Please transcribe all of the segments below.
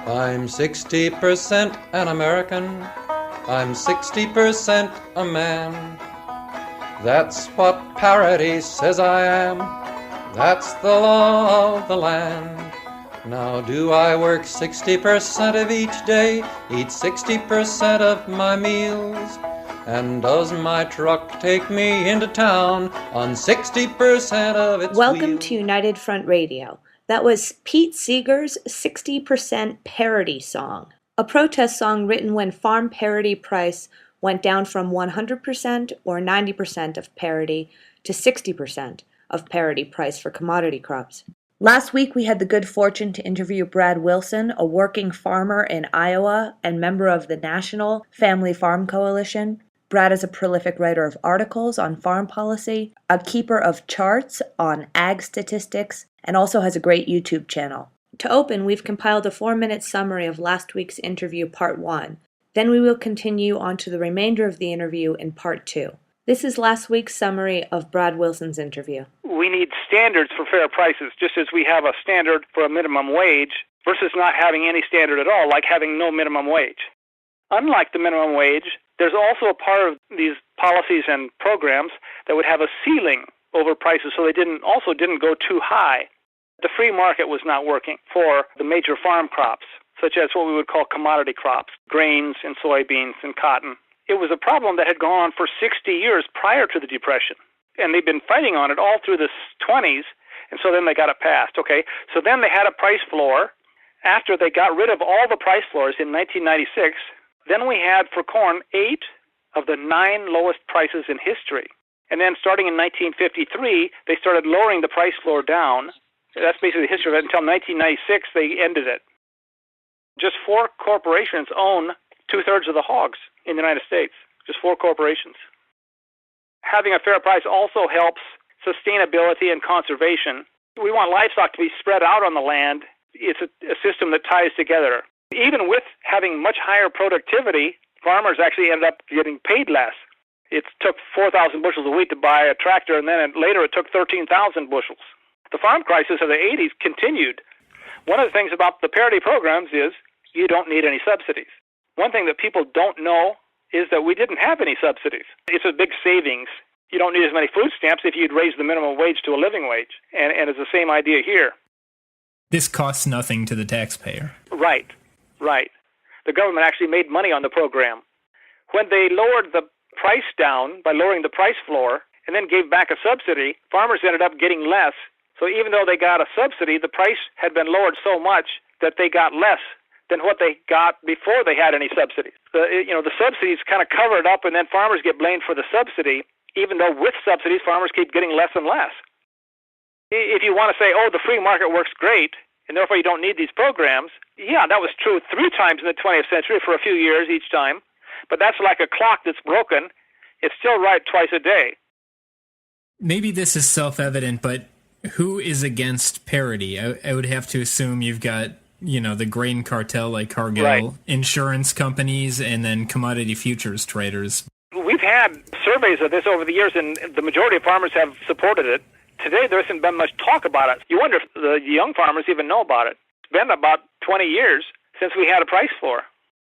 I'm 60% an American. I'm 60% a man. That's what Parity says I am. That's the law of the land. Now do I work 60% of each day, eat 60% of my meals? And does my truck take me into town on 60% of its Welcome wheels? to United Front Radio. That was Pete Seeger's 60% Parity song, a protest song written when farm parity price went down from 100% or 90% of parity to 60% of parity price for commodity crops. Last week we had the good fortune to interview Brad Wilson, a working farmer in Iowa and member of the National Family Farm Coalition. Brad is a prolific writer of articles on farm policy, a keeper of charts on ag statistics, and also has a great YouTube channel. To open, we've compiled a 4-minute summary of last week's interview, Part 1. Then we will continue on to the remainder of the interview in Part 2. This is last week's summary of Brad Wilson's interview. We need standards for fair prices, just as we have a standard for a minimum wage versus not having any standard at all, like having no minimum wage. Unlike the minimum wage, there's also a part of these policies and programs that would have a ceiling over prices so they didn't go too high. The free market was not working for the major farm crops, such as what we would call commodity crops, grains and soybeans and cotton. It was a problem that had gone on for 60 years prior to the Depression, and they'd been fighting on it all through the 20s, and so then they got it passed. Okay, so then they had a price floor. After they got rid of all the price floors in 1996, then we had for corn 8 of the 9 lowest prices in history. And then starting in 1953, they started lowering the price floor down. That's basically the history of it. Until 1996, they ended it. Just 4 corporations own 2/3 of the hogs in the United States. Just 4 corporations. Having a fair price also helps sustainability and conservation. We want livestock to be spread out on the land. It's a system that ties together. Even with having much higher productivity, farmers actually ended up getting paid less. It took 4,000 bushels of wheat to buy a tractor, and then later it took 13,000 bushels. The farm crisis of the 80s continued. One of the things about the parity programs is you don't need any subsidies. One thing that people don't know is that we didn't have any subsidies. It's a big savings. You don't need as many food stamps if you'd raise the minimum wage to a living wage. And it's the same idea here. This costs nothing to the taxpayer. Right. The government actually made money on the program. When they lowered the price down by lowering the price floor and then gave back a subsidy, farmers ended up getting less. So even though they got a subsidy, the price had been lowered so much that they got less than what they got before they had any subsidies. The subsidies kind of cover it up, and then farmers get blamed for the subsidy, even though with subsidies, farmers keep getting less and less. If you want to say, the free market works great, and therefore you don't need these programs, yeah, that was true 3 times in the 20th century for a few years each time, but that's like a clock that's broken. It's still right twice a day. Maybe this is self-evident, but who is against parity? I would have to assume you've got, the grain cartel like Cargill, right, insurance companies, and then commodity futures traders. We've had surveys of this over the years, and the majority of farmers have supported it. Today, there hasn't been much talk about it. You wonder if the young farmers even know about it. It's been about 20 years since we had a price floor.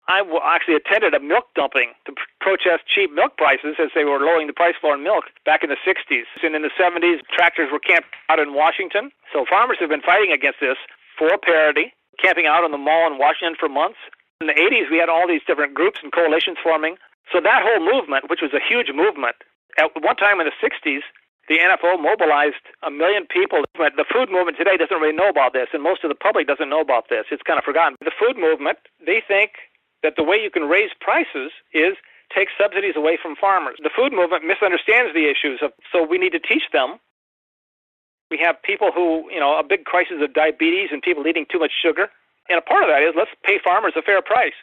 I actually attended a milk dumping to protest cheap milk prices as they were lowering the price floor in milk back in the 60s. And in the 70s, tractors were camped out in Washington. So farmers have been fighting against this for parity, camping out on the mall in Washington for months. In the 80s, we had all these different groups and coalitions forming. So that whole movement, which was a huge movement, at one time in the 60s, the NFO mobilized 1 million people. The food movement today doesn't really know about this, and most of the public doesn't know about this. It's kind of forgotten. The food movement, they think that the way you can raise prices is take subsidies away from farmers. The food movement misunderstands the issues, so we need to teach them. We have people who, a big crisis of diabetes and people eating too much sugar. And a part of that is let's pay farmers a fair price.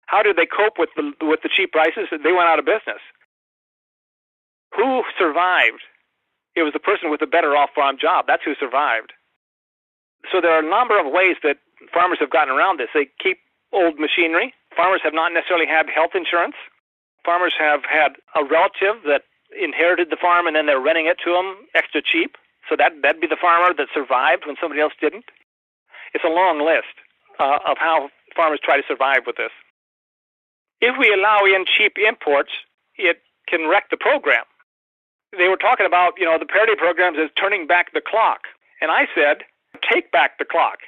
How did they cope with the cheap prices? They went out of business. Who survived? It was the person with the better off-farm job. That's who survived. So there are a number of ways that farmers have gotten around this. They keep old machinery. Farmers have not necessarily had health insurance. Farmers have had a relative that inherited the farm and then they're renting it to them extra cheap. So that'd be the farmer that survived when somebody else didn't. It's a long list. of how farmers try to survive with this. If we allow in cheap imports, it can wreck the program. They were talking about, the parity programs as turning back the clock. And I said, take back the clock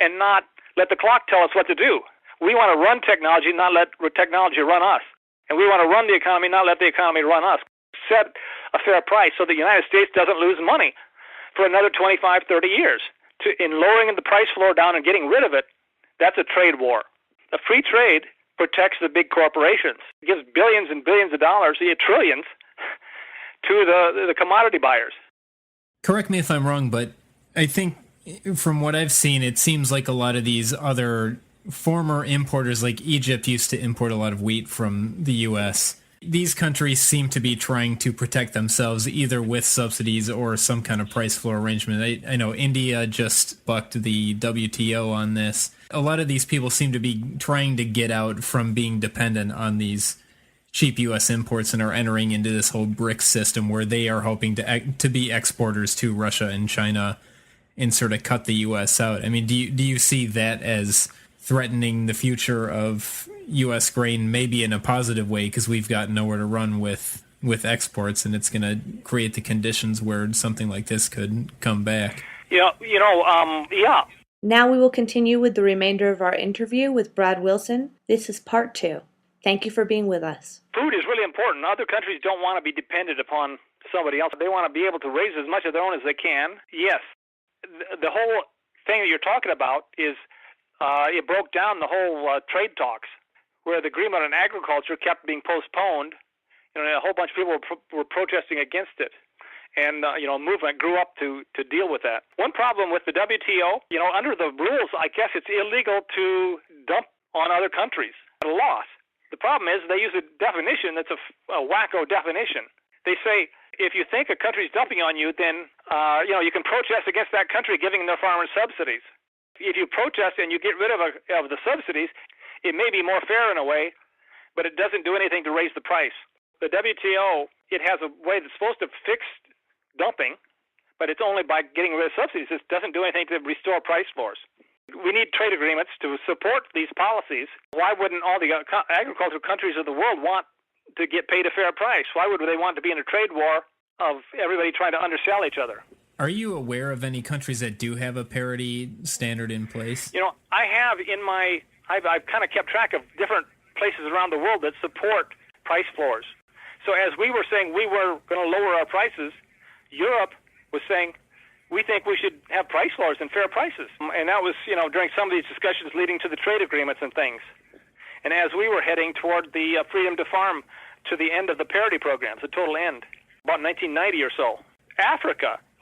and not let the clock tell us what to do. We want to run technology, not let technology run us. And we want to run the economy, not let the economy run us. Set a fair price so the United States doesn't lose money for another 25, 30 years. In lowering the price floor down and getting rid of it, that's a trade war. A free trade protects the big corporations. It gives billions and billions of dollars, trillions, to the commodity buyers. Correct me if I'm wrong, but I think from what I've seen, it seems like a lot of these other former importers, like Egypt used to import a lot of wheat from the U.S., these countries seem to be trying to protect themselves either with subsidies or some kind of price floor arrangement. I know India just bucked the WTO on this. A lot of these people seem to be trying to get out from being dependent on these cheap U.S. imports and are entering into this whole BRICS system where they are hoping to be exporters to Russia and China and sort of cut the U.S. out. I mean, do you see that as threatening the future of U.S. grain, maybe in a positive way, because we've got nowhere to run with exports, and it's going to create the conditions where something like this could come back? Yeah. Now we will continue with the remainder of our interview with Brad Wilson. This is part 2. Thank you for being with us. Food is really important. Other countries don't want to be dependent upon somebody else. They want to be able to raise as much of their own as they can. Yes, the whole thing that you're talking about is it broke down the whole trade talks, where the agreement on agriculture kept being postponed. A whole bunch of people were protesting against it. And, a movement grew up to deal with that. One problem with the WTO, under the rules, I guess it's illegal to dump on other countries at a loss. The problem is they use a definition that's a wacko definition. They say if you think a country's dumping on you, then, you can protest against that country giving their farmers subsidies. If you protest and you get rid of the subsidies, it may be more fair in a way, but it doesn't do anything to raise the price. The WTO, it has a way that's supposed to fix dumping, but it's only by getting rid of subsidies. It doesn't do anything to restore price floors. We need trade agreements to support these policies. Why wouldn't all the agricultural countries of the world want to get paid a fair price? Why would they want to be in a trade war of everybody trying to undersell each other? Are you aware of any countries that do have a parity standard in place? I have I've kind of kept track of different places around the world that support price floors. So as we were saying we were going to lower our prices, Europe was saying we think we should have price floors and fair prices. And that was, during some of these discussions leading to the trade agreements and things. And as we were heading toward the freedom to farm to the end of the parity programs, the total end, about 1990 or so.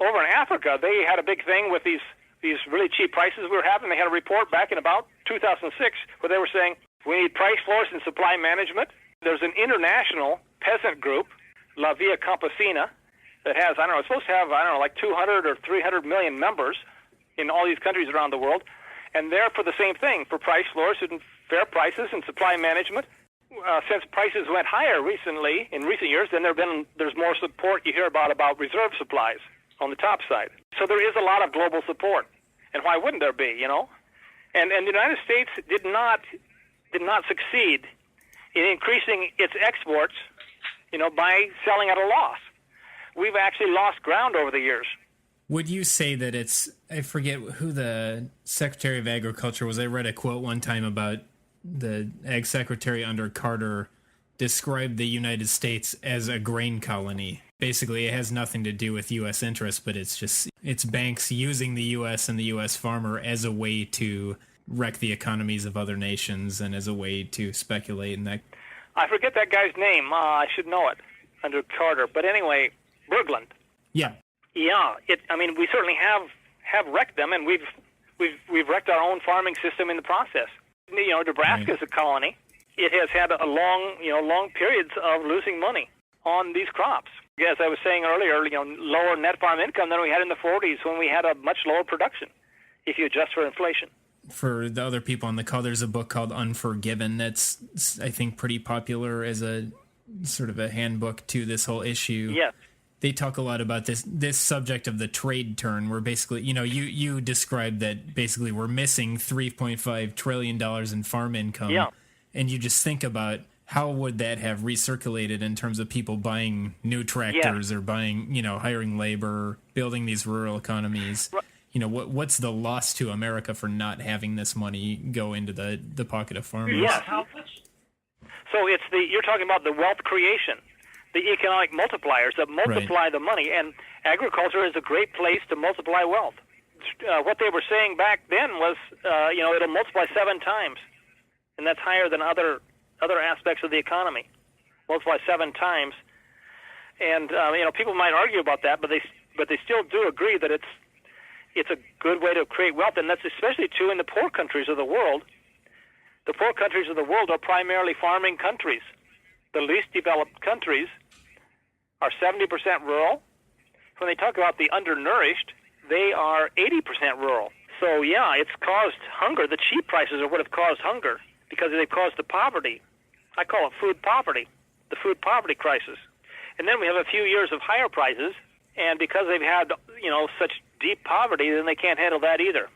Over in Africa, they had a big thing with these really cheap prices we were having. They had a report back in about 2006 where they were saying we need price floors and supply management. There's an international peasant group, La Via Campesina, that has, it's supposed to have, like 200 or 300 million members in all these countries around the world. And they're for the same thing, for price floors and fair prices and supply management. Since prices went higher recently, in recent years, then there's more support you hear about reserve supplies on the top side. So there is a lot of global support. And why wouldn't there be, And the United States did not succeed in increasing its exports, by selling at a loss. We've actually lost ground over the years. Would you say that I forget who the Secretary of Agriculture was. I read a quote one time about the Ag Secretary under Carter described the United States as a grain colony. Basically, it has nothing to do with U.S. interests, but it's banks using the U.S. and the U.S. farmer as a way to wreck the economies of other nations and as a way to speculate in that. I forget that guy's name. I should know it under Carter. But anyway, Berglund. Yeah. Yeah. We certainly have wrecked them, and we've wrecked our own farming system in the process. Nebraska is a colony. It has had a long periods of losing money on these crops. As I was saying earlier, lower net farm income than we had in the 40s when we had a much lower production, if you adjust for inflation. For the other people on the call, there's a book called Unforgiven that's, I think, pretty popular as a sort of a handbook to this whole issue. Yes. they talk a lot about this subject of the trade turn, where basically, you described that basically we're missing $3.5 trillion in farm income. Yeah. And you just think about how would that have recirculated in terms of people buying new tractors or buying, hiring labor, building these rural economies. Right. What's the loss to America for not having this money go into the pocket of farmers? Yeah. How much? So you're talking about the wealth creation, the economic multipliers that multiply the money, and agriculture is a great place to multiply wealth. What they were saying back then was, it'll multiply 7 times, and that's higher than other aspects of the economy. Multiply 7 times, and people might argue about that, but they still do agree that it's a good way to create wealth, and that's especially true in the poor countries of the world. The poor countries of the world are primarily farming countries. The least developed countries are 70% rural. When they talk about the undernourished, they are 80% rural. So, it's caused hunger. The cheap prices are what have caused hunger because they've caused the poverty. I call it food poverty, the food poverty crisis. And then we have a few years of higher prices, and because they've had, such deep poverty, then they can't handle that either,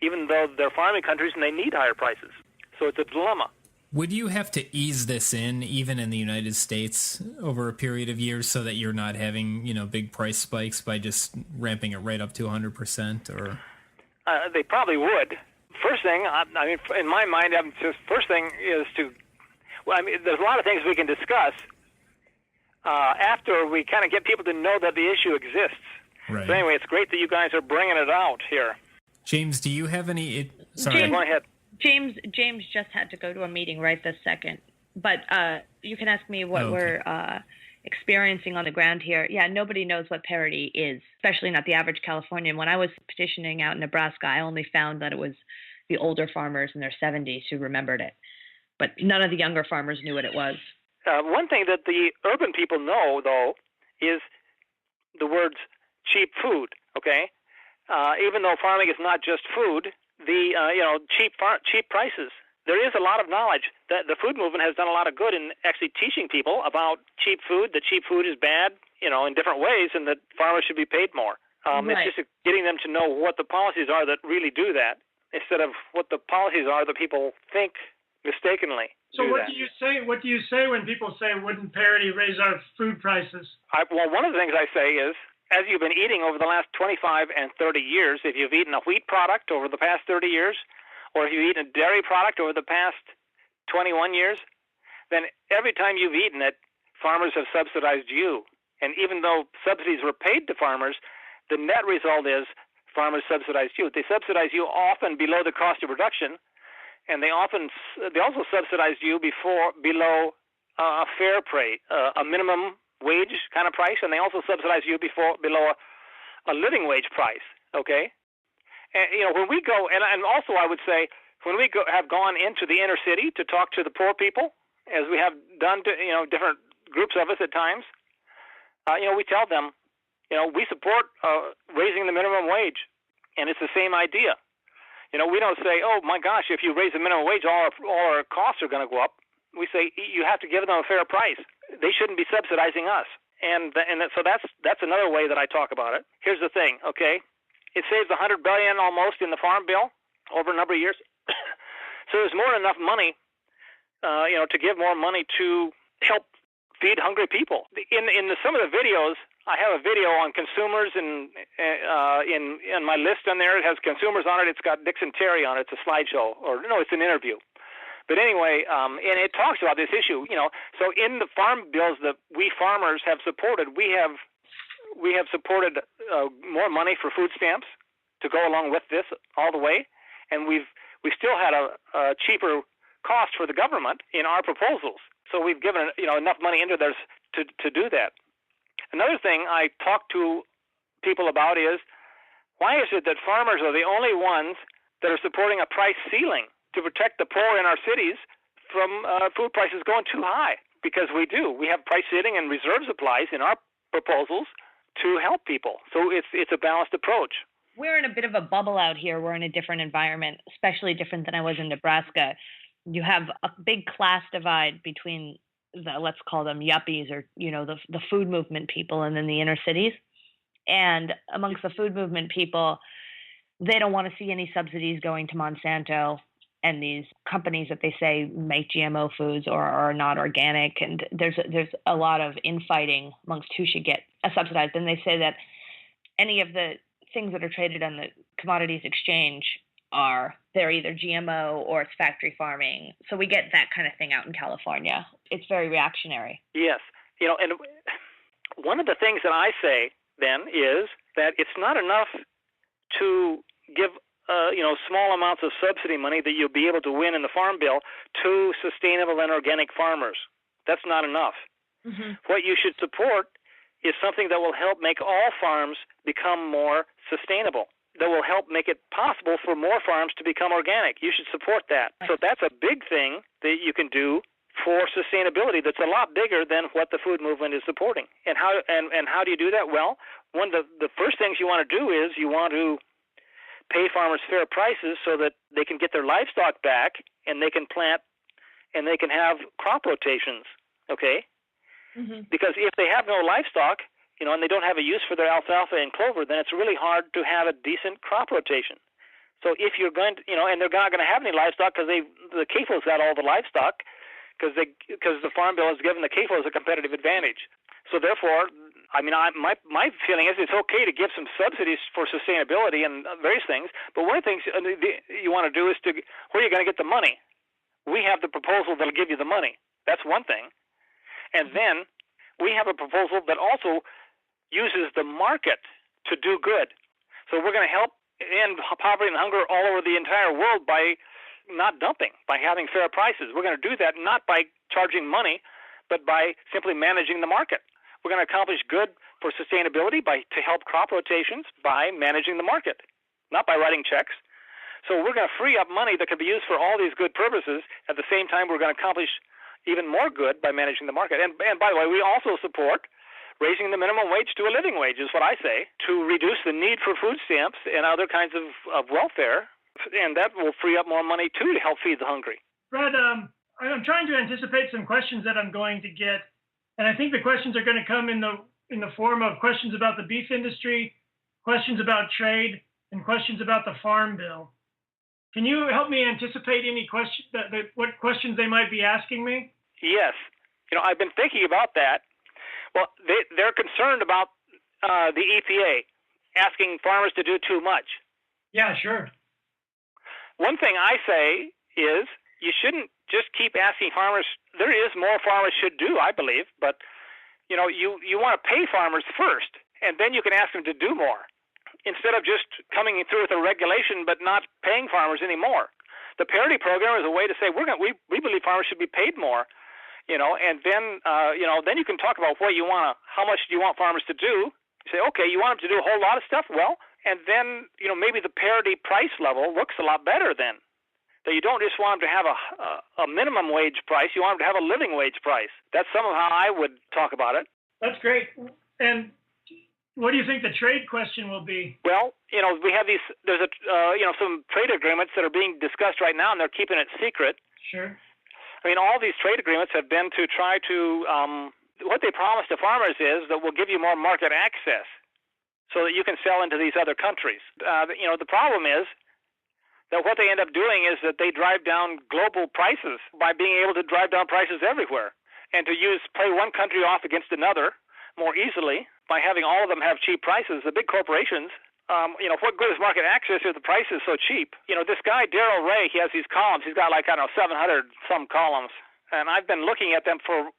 even though they're farming countries and they need higher prices. So it's a dilemma. Would you have to ease this in, even in the United States, over a period of years so that you're not having, big price spikes by just ramping it right up to 100%? Or they probably would. First thing, in my mind, first thing is there's a lot of things we can discuss after we kind of get people to know that the issue exists. Right. So anyway, it's great that you guys are bringing it out here. James, do you have any... Sorry. Go ahead. James just had to go to a meeting right this second, but you can ask me what we're experiencing on the ground here. Yeah, nobody knows what parity is, especially not the average Californian. When I was petitioning out in Nebraska, I only found that it was the older farmers in their 70s who remembered it, but none of the younger farmers knew what it was. One thing that the urban people know, though, is the words cheap food, okay? Even though farming is not just food, cheap prices. There is a lot of knowledge that the food movement has done a lot of good in actually teaching people about cheap food, that cheap food is bad, in different ways, and that farmers should be paid more. Right. It's just getting them to know what the policies are that really do that, instead of what the policies are that people think mistakenly. So what do you say? What do you say when people say, "Wouldn't parity raise our food prices?" Well, one of the things I say is, as you've been eating over the last 25 and 30 years, if you've eaten a wheat product over the past 30 years, or if you've eaten a dairy product over the past 21 years, then every time you've eaten it, farmers have subsidized you. And even though subsidies were paid to farmers, the net result is farmers subsidized you. They subsidize you often below the cost of production, and they also subsidized you below a fair price, a minimum wage kind of price, and they also subsidize you below a living wage price. Okay, and when we go, and also I would say when we have gone into the inner city to talk to the poor people, as we have done to different groups of us at times, we tell them, we support raising the minimum wage, and it's the same idea. We don't say, oh my gosh, if you raise the minimum wage, all our costs are going to go up. We say you have to give them a fair price. They shouldn't be subsidizing us, so that's another way that I talk about it. Here's the thing, okay? It saves $100 billion almost in the farm bill over a number of years. So there's more than enough money, to give more money to help feed hungry people. In some of the videos, I have a video on consumers, and in my list on there, it has consumers on it. It's got Dixon Terry on it. It's a slideshow, it's an interview. But anyway, and it talks about this issue. So in the farm bills that we farmers have supported, we have supported more money for food stamps to go along with this all the way, and we still had a cheaper cost for the government in our proposals. So we've given enough money into there to do that. Another thing I talk to people about is, why is it that farmers are the only ones that are supporting a price ceiling to protect the poor in our cities from food prices going too high? Because we do. We have price ceiling and reserve supplies in our proposals to help people. So it's a balanced approach. We're in a bit of a bubble out here. We're in a different environment, especially different than I was in Nebraska. You have a big class divide between let's call them yuppies, or the food movement people, and then the inner cities. And amongst the food movement people, they don't want to see any subsidies going to Monsanto and these companies that they say make GMO foods or are not organic. And there's a lot of infighting amongst who should get subsidized. And they say that any of the things that are traded on the commodities exchange they're either GMO or it's factory farming. So we get that kind of thing out in California. It's very reactionary. Yes. And one of the things that I say then is that it's not enough to give small amounts of subsidy money that you'll be able to win in the Farm Bill to sustainable and organic farmers. That's not enough. Mm-hmm. What you should support is something that will help make all farms become more sustainable, that will help make it possible for more farms to become organic. You should support that. So that's a big thing that you can do for sustainability that's a lot bigger than what the food movement is supporting. And how do you do that? Well, one of the first things you want to do is you want to pay farmers fair prices so that they can get their livestock back and they can plant and they can have crop rotations, okay? Mm-hmm. Because if they have no livestock, and they don't have a use for their alfalfa and clover, then it's really hard to have a decent crop rotation. So if you're going to, and they're not going to have any livestock because the CAFO's got all the livestock because the Farm Bill has given the CAFOs a competitive advantage. So therefore, my feeling is it's okay to give some subsidies for sustainability and various things, but one of the things you want to do is where are you going to get the money? We have the proposal that'll give you the money. That's one thing. And then we have a proposal that also uses the market to do good. So we're going to help end poverty and hunger all over the entire world by not dumping, by having fair prices. We're going to do that not by charging money, but by simply managing the market. We're going to accomplish good for sustainability to help crop rotations by managing the market, not by writing checks. So we're going to free up money that can be used for all these good purposes. At the same time, we're going to accomplish even more good by managing the market. And by the way, we also support raising the minimum wage to a living wage, is what I say, to reduce the need for food stamps and other kinds of welfare, and that will free up more money, too, to help feed the hungry. Brad, I'm trying to anticipate some questions that I'm going to get, and I think the questions are going to come in the form of questions about the beef industry, questions about trade, and questions about the Farm Bill. Can you help me anticipate any questions, what questions they might be asking me? Yes. I've been thinking about that. Well, they're concerned about the EPA asking farmers to do too much. Yeah, sure. One thing I say is you shouldn't just keep asking farmers. There is more farmers should do, I believe, but you want to pay farmers first, and then you can ask them to do more, instead of just coming through with a regulation but not paying farmers anymore. The Parity program is a way to say we believe farmers should be paid more. And then, then you can talk about how much do you want farmers to do? You say, okay, you want them to do a whole lot of stuff? Well, and then, maybe the parity price level looks a lot better then. That you don't just want them to have a minimum wage price, you want them to have a living wage price. That's some of how I would talk about it. That's great. And what do you think the trade question will be? Well, we have there's some trade agreements that are being discussed right now, and they're keeping it secret. Sure. All these trade agreements have been to try to, what they promise to farmers is that we'll give you more market access so that you can sell into these other countries. The problem is that what they end up doing is that they drive down global prices by being able to drive down prices everywhere and to play one country off against another more easily by having all of them have cheap prices. The big corporations, what good is market access if the price is so cheap? This guy, Darrell Ray, he has these columns. He's got 700 some columns. And I've been looking at them for,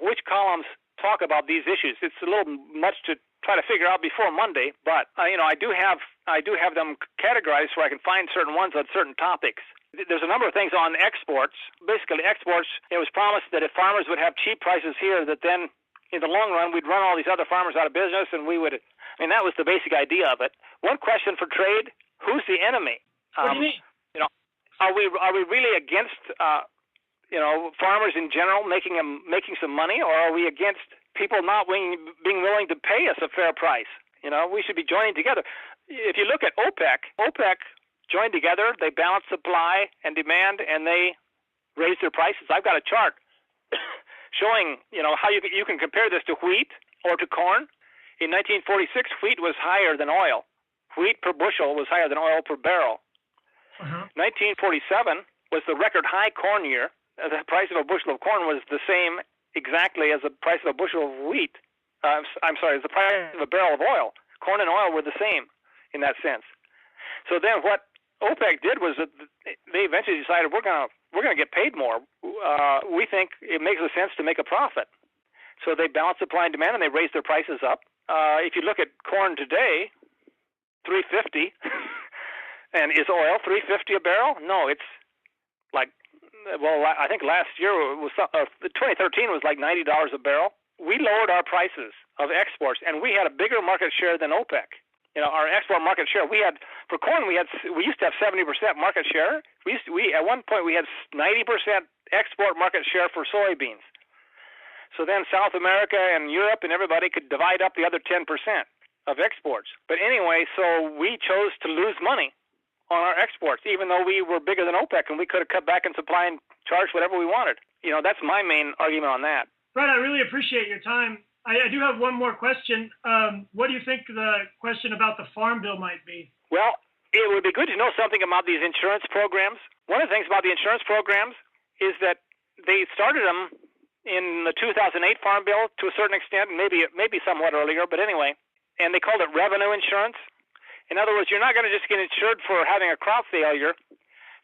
which columns talk about these issues. It's a little much to try to figure out before Monday, but, I do have them categorized where I can find certain ones on certain topics. There's a number of things on exports. Basically, exports, it was promised that if farmers would have cheap prices here, that then in the long run, we'd run all these other farmers out of business, and we would, that was the basic idea of it. One question for trade, who's the enemy? What do you mean? Are we really against, farmers in general making some money, or are we against people not being willing to pay us a fair price? We should be joining together. If you look at OPEC joined together, they balanced supply and demand, and they raised their prices. I've got a chart showing, how you can compare this to wheat or to corn. In 1946, wheat was higher than oil. Wheat per bushel was higher than oil per barrel. 1947 was the record high corn year. The price of a bushel of corn was the same exactly as the price of a bushel of wheat. As the price of a barrel of oil. Corn and oil were the same in that sense. So then what OPEC did was that they eventually decided we're going to get paid more. We think it makes sense to make a profit. So they balanced supply and demand, and they raised their prices up. If you look at corn today, $3.50, and is oil $3.50 a barrel? No, it's like, I think last year was 2013 was like $90 a barrel. We lowered our prices of exports, and we had a bigger market share than OPEC. Our export market share, for corn, we used to have 70% market share. At one point we had 90% export market share for soybeans. So then South America and Europe and everybody could divide up the other 10% of exports. But anyway, so we chose to lose money on our exports, even though we were bigger than OPEC, and we could have cut back in supply and charged whatever we wanted. That's my main argument on that. Brad, I really appreciate your time. I do have one more question. What do you think the question about the Farm Bill might be? Well, it would be good to know something about these insurance programs. One of the things about the insurance programs is that they started them in the 2008 Farm Bill to a certain extent, maybe somewhat earlier, but anyway, and they called it revenue insurance. In other words, you're not going to just get insured for having a crop failure.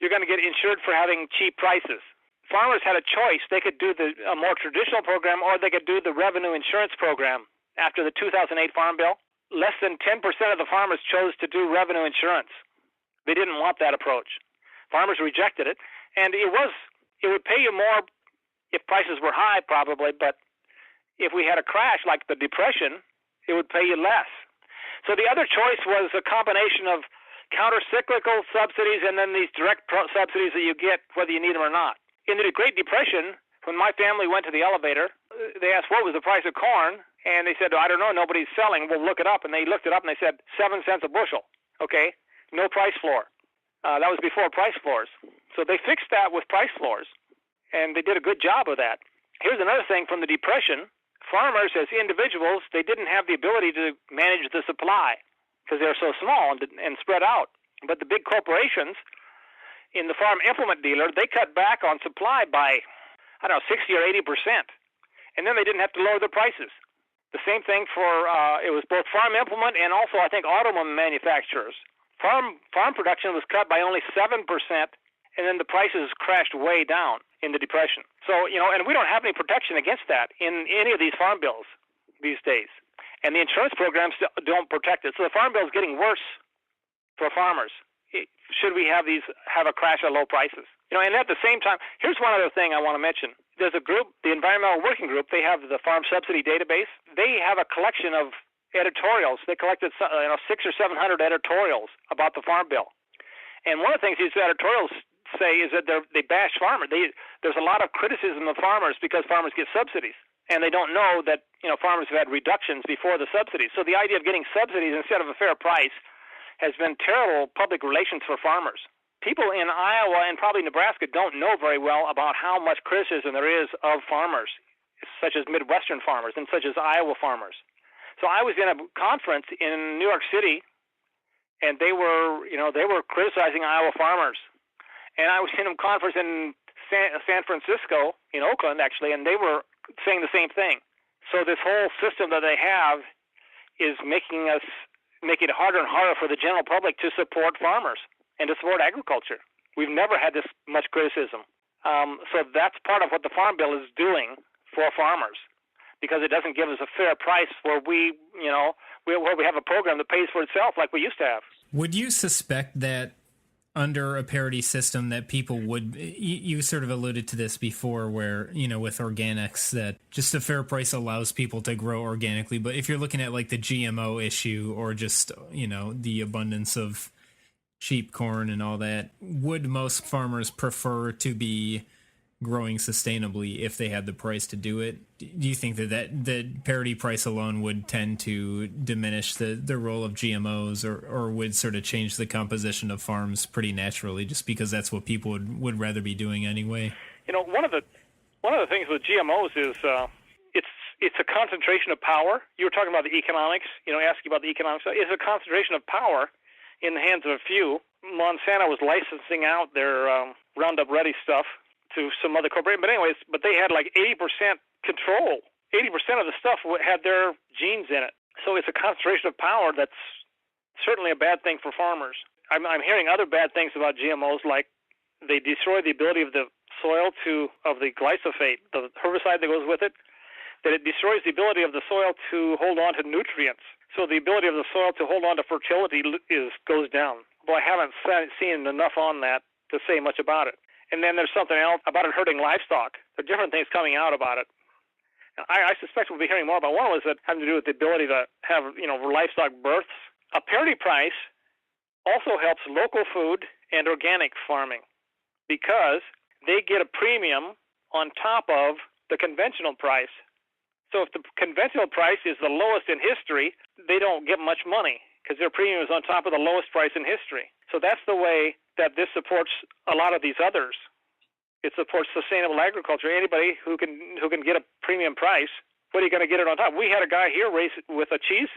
You're going to get insured for having cheap prices. Farmers had a choice. They could do a more traditional program, or they could do the revenue insurance program. After the 2008 Farm Bill, less than 10% of the farmers chose to do revenue insurance. They didn't want that approach. Farmers rejected it, and it would pay you more if prices were high, probably, but if we had a crash like the Depression, it would pay you less. So the other choice was a combination of counter-cyclical subsidies and then these direct subsidies that you get whether you need them or not. In the Great Depression, when my family went to the elevator, they asked what was the price of corn, and they said, I don't know, nobody's selling. We'll look it up. And they looked it up, and they said 7 cents a bushel. Okay, no price floor. That was before price floors. So they fixed that with price floors, and they did a good job of that. Here's another thing from the Depression. Farmers, as individuals, they didn't have the ability to manage the supply because they're so small and spread out. But the big corporations in the farm implement dealer, they cut back on supply by, 60 or 80%. And then they didn't have to lower their prices. The same thing for, it was both farm implement and also, I think, automobile manufacturers. Farm production was cut by only 7%, and then the prices crashed way down in the Depression. So, and we don't have any protection against that in any of these farm bills these days. And the insurance programs don't protect it. So the farm bill is getting worse for farmers. Should we have a crash at low prices? And at the same time, here's one other thing I want to mention. There's a group, the Environmental Working Group, they have the Farm Subsidy Database. They have a collection of editorials. They collected 600 or 700 editorials about the Farm Bill. And one of the things these editorials say is that they bash farmers. There's a lot of criticism of farmers because farmers get subsidies. And they don't know that farmers have had reductions before the subsidies. So the idea of getting subsidies instead of a fair price has been terrible public relations for farmers. People in Iowa and probably Nebraska don't know very well about how much criticism there is of farmers, such as Midwestern farmers and such as Iowa farmers. So I was in a conference in New York City, and they were criticizing Iowa farmers. And I was in a conference in San Francisco, in Oakland actually, and they were saying the same thing. So this whole system that they have is making it harder and harder for the general public to support farmers and to support agriculture. We've never had this much criticism. So that's part of what the Farm Bill is doing for farmers, because it doesn't give us a fair price where we have a program that pays for itself like we used to have. Would you suspect that under a parity system that people would, you sort of alluded to this before where, with organics, that just a fair price allows people to grow organically. But if you're looking at like the GMO issue or just, the abundance of cheap corn and all that, would most farmers prefer to be growing sustainably if they had the price to do it? Do you think that parity price alone would tend to diminish the role of GMOs or would sort of change the composition of farms pretty naturally just because that's what people would rather be doing anyway? One of One of the things with GMOs is it's a concentration of power. You were talking about the economics, asking about the economics. It's a concentration of power in the hands of a few. Monsanto was licensing out their Roundup Ready stuff to some other corporation. But they had like 80% control. 80% of the stuff had their genes in it. So it's a concentration of power that's certainly a bad thing for farmers. I'm hearing other bad things about GMOs, like they destroy the ability of the soil of the glyphosate, the herbicide that goes with it, that it destroys the ability of the soil to hold on to nutrients. So the ability of the soil to hold on to fertility goes down. Well, I haven't seen enough on that to say much about it. And then there's something else about it hurting livestock. There are different things coming out about it. I suspect we'll be hearing more about. One was that having to do with the ability to have, livestock births. A parity price also helps local food and organic farming because they get a premium on top of the conventional price. So if the conventional price is the lowest in history, they don't get much money because their premium is on top of the lowest price in history. So that's the way that this supports a lot of these others. It supports sustainable agriculture. Anybody who can get a premium price, what are you going to get it on top? We had a guy here raise with a cheese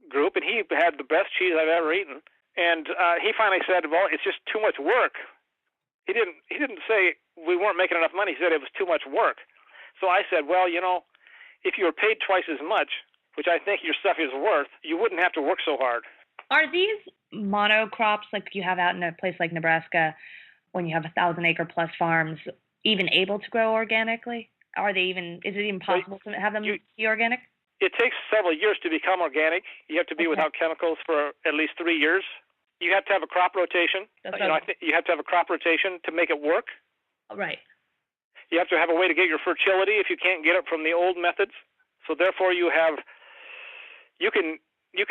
group, and he had the best cheese I've ever eaten. And he finally said, "Well, it's just too much work." He didn't say we weren't making enough money. He said it was too much work. So I said, "Well, if you were paid twice as much, which I think your stuff is worth, you wouldn't have to work so hard." Are these monocrops like you have out in a place like Nebraska, when you have 1,000-acre plus farms, even able to grow organically? Is it even possible to have them be organic? It takes several years to become organic. You have to be without chemicals for at least 3 years. You have to have a crop rotation. I think you have to have a crop rotation to make it work. Right. You have to have a way to get your fertility if you can't get it from the old methods. So therefore, you can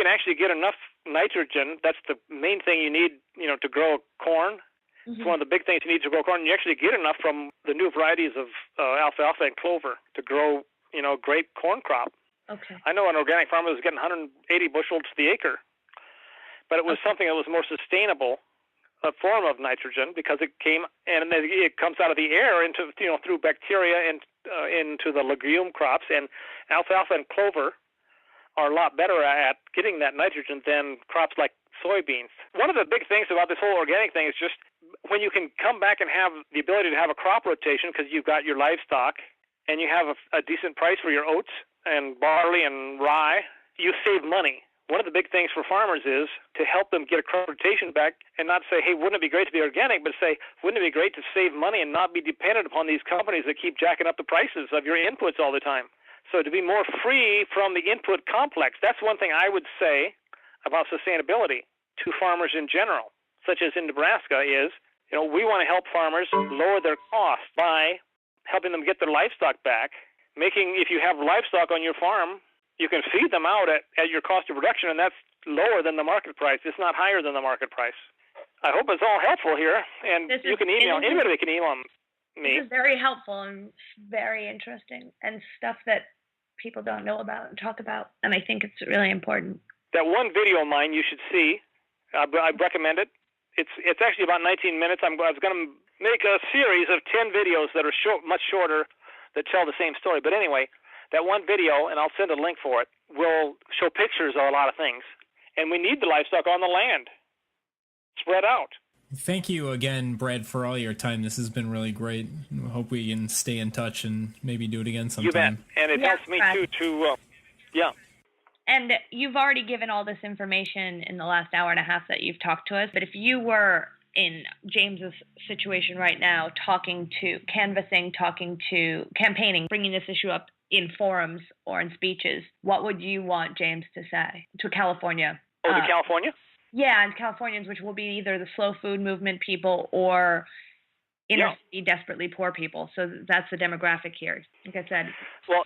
actually get enough nitrogen. That's the main thing you need, to grow corn. Mm-hmm. It's one of the big things you need to grow corn. You actually get enough from the new varieties of alfalfa and clover to grow, great corn crop. Okay. I know an organic farmer was getting 180 bushels to the acre, but it was something that was more sustainable, a form of nitrogen, because it came and it comes out of the air into through bacteria and into the legume crops. And alfalfa and clover are a lot better at getting that nitrogen than crops like soybeans. One of the big things about this whole organic thing is just when you can come back and have the ability to have a crop rotation because you've got your livestock and you have a decent price for your oats and barley and rye, you save money. One of the big things for farmers is to help them get a crop rotation back and not say, hey, wouldn't it be great to be organic, but say, wouldn't it be great to save money and not be dependent upon these companies that keep jacking up the prices of your inputs all the time. So to be more free from the input complex, that's one thing I would say about sustainability to farmers in general, such as in Nebraska, is, we want to help farmers lower their costs by helping them get their livestock back, if you have livestock on your farm, you can feed them out at your cost of production, and that's lower than the market price. It's not higher than the market price. I hope it's all helpful here, and you can email, anybody can email me. This is very helpful and very interesting, and stuff that people don't know about and talk about, and I think it's really important. That one video of mine you should see. I recommend it. It's actually about 19 minutes. I was going to make a series of 10 videos that are much shorter that tell the same story. But anyway, that one video, and I'll send a link for it, will show pictures of a lot of things. And we need the livestock on the land, spread out. Thank you again, Brad, for all your time. This has been really great. I hope we can stay in touch and maybe do it again sometime. You bet. And it helps me, Brad. too, yeah. And you've already given all this information in the last hour and a half that you've talked to us. But if you were in James's situation right now, canvassing, campaigning, bringing this issue up in forums or in speeches, what would you want James to say to California? Oh, to California? Yeah, and Californians, which will be either the slow food movement people or inner city desperately poor people. So that's the demographic here, like I said. Well,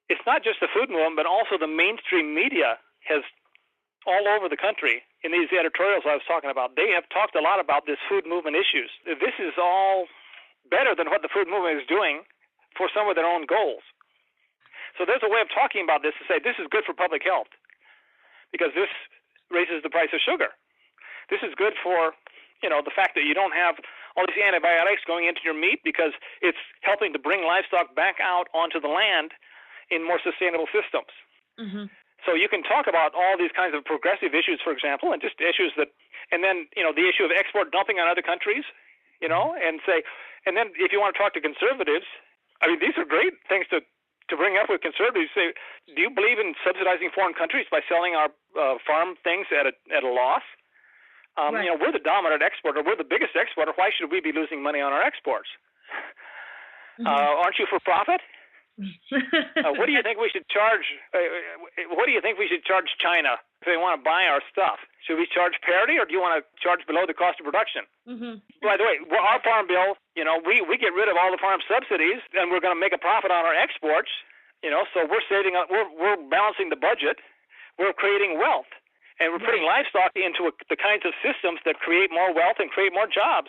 it's not just the food movement, but also the mainstream media has all over the country. In these editorials I was talking about, they have talked a lot about this food movement issues. This is all better than what the food movement is doing for some of their own goals. So there's a way of talking about this to say this is good for public health because this raises the price of sugar. This is good for, the fact that you don't have all these antibiotics going into your meat because it's helping to bring livestock back out onto the land in more sustainable systems. Mm-hmm. So you can talk about all these kinds of progressive issues, for example, and just issues that, and then, the issue of export dumping on other countries, and then if you want to talk to conservatives, I mean, these are great things to bring up with conservatives. Say, do you believe in subsidizing foreign countries by selling our farm things at a loss? Right. We're the dominant exporter. We're the biggest exporter. Why should we be losing money on our exports? Mm-hmm. Aren't you for profit? What do you think we should charge? What do you think we should charge China if they want to buy our stuff? Should we charge parity, or do you want to charge below the cost of production? Mm-hmm. By the way, our farm bill, we get rid of all the farm subsidies, and we're going to make a profit on our exports. So we're saving, we're balancing the budget, we're creating wealth, and we're putting livestock into the kinds of systems that create more wealth and create more jobs.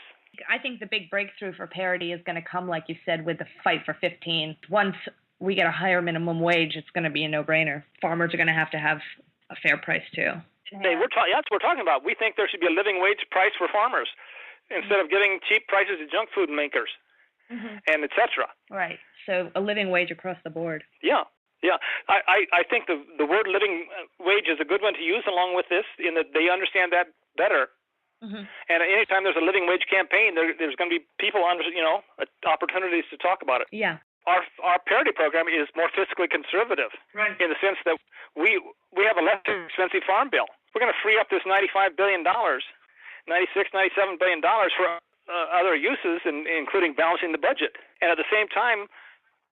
I think the big breakthrough for parity is going to come, like you said, with the fight for 15. Once we get a higher minimum wage, it's going to be a no-brainer. Farmers are going to have a fair price, too. Hey, that's what we're talking about. We think there should be a living wage price for farmers instead of giving cheap prices to junk food makers and et cetera. Right. So a living wage across the board. Yeah. I think the word living wage is a good one to use along with this, in that they understand that better. Mm-hmm. And anytime there's a living wage campaign, there's going to be people on, opportunities to talk about it. Yeah. Our parity program is more fiscally conservative, Right. in the sense that we have a less expensive farm bill. We're going to free up this $95 billion, $96, $97 billion for other uses, including balancing the budget. And at the same time,